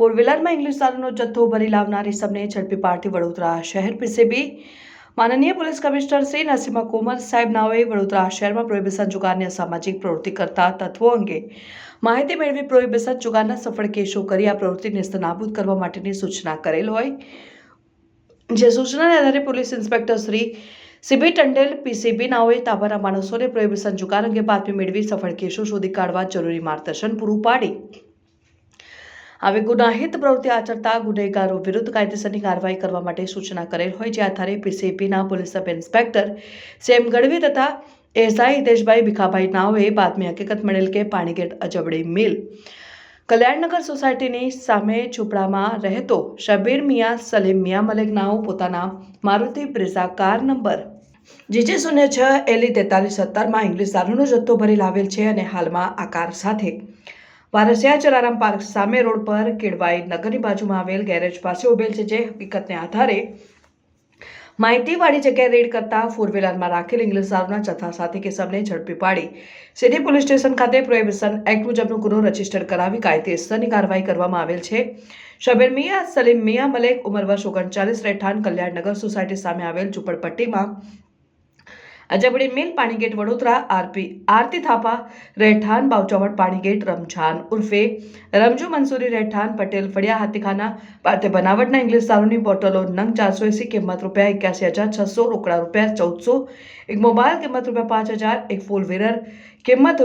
Four wheeler में English दारूનો જથ્થો ભરી લાવનારી સમને ઝડપી પાડતી વડોદરા શહેર પીસીબી માનનીય પોલીસ કમિશનર શ્રી નસીમા કોમર સાહેબ નાઓએ વડોદરા શહેરમાં પ્રોહિબિશન જુગારની અસામાજિક પ્રવૃત્તિ કરતા તત્વો અંગે માહિતી મેળવી પ્રોહિબિશન જુગારના સફળ કેસો કરી આ પ્રવૃત્તિ નેસ્તનાબૂદ કરવા માટેની સૂચના કરેલ હોય, જે સૂચનાને આધારે પોલીસ ઇન્સ્પેક્ટર શ્રી સીબી ટંડેલ પીસીબી નાઓએ તાબાના માણસોને પ્રોહિબિશન જુગાર અંગે બાતમી મેળવી સફળ કેસો શોધી કાઢવા જરૂરી માર્ગદર્શન પૂરું પાડી આવી ગુનાહિત પ્રવૃત્તિ આચરતા ગુનેગારો વિરુદ્ધ કાયદેસરની કાર્યવાહી કરવા માટે સૂચના કરેલ હોય, જે આધારે પીસીબીના પોલીસ સબ ઇન્સ્પેક્ટર સેમ ગઢવી તથા એસઆઈ હિતેશભાઈ ભીખાભાઈ નાઓએ બાતમી હકીકત મળેલ કે પાણીગેટ અજબડી મિલ કલ્યાણનગર સોસાયટીની સામે ઝૂંપડામાં રહેતો શબીર મિયા સલીમ મિયા મલેક નાઓ પોતાના Maruti Brezza car number GG06LE4317 English દારૂનો જથ્થો ભરી લાવેલ છે અને હાલમાં આ કાર સાથે વારસિયા જલારામ પાર્ક સામે રોડ પર કેળવાઈ નગરની બાજુમાં આવેલ ગેરેજ પાસે ઉભેલ છે, જે હકીકતને આધારે માહિતીવાળી જગ્યાએ રેડ કરતા ફોર વ્હીલરમાં રાખેલ ઇંગ્લિશ દારૂના જથ્થા સાથે કેસમને ઝડપી પાડી સિટી પોલીસ સ્ટેશન ખાતે પ્રોહિબિશન એક્ટ મુજબનો ગુનો રજીસ્ટર કરાવી કાયદેસરની કાર્યવાહી કરવામાં આવેલ છે. શબીર મિયા સલીમ મિયા મલેક ઉંમર વર્ષ 39 રહેઠાણ કલ્યાણનગર સોસાયટી સામે આવેલ ઝૂંપડપટ્ટીમાં અજબડી મિલ પાણીગેટ વડોદરા આરતી થાપા રહેઠાણ બાવચાવડ પાણીગેટ રમઝાન ઉર્ફે રમજુ મંસૂરી રહેઠાણ પટેલ ફળિયા હાથીખાના પાર્થે બનાવટના ઇંગ્લિશ દારૂની બોટલો નંગ 480 કિંમત ₹81,600 રોકડા ₹1400 એક મોબાઈલ કિંમત ₹5000 એક ફોર વ્હીલર કિંમત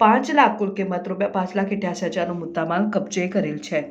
₹5 લાખ કુલ કિંમત ₹5,88,000 નો મુદ્દામાલ કબજે કરેલ છે.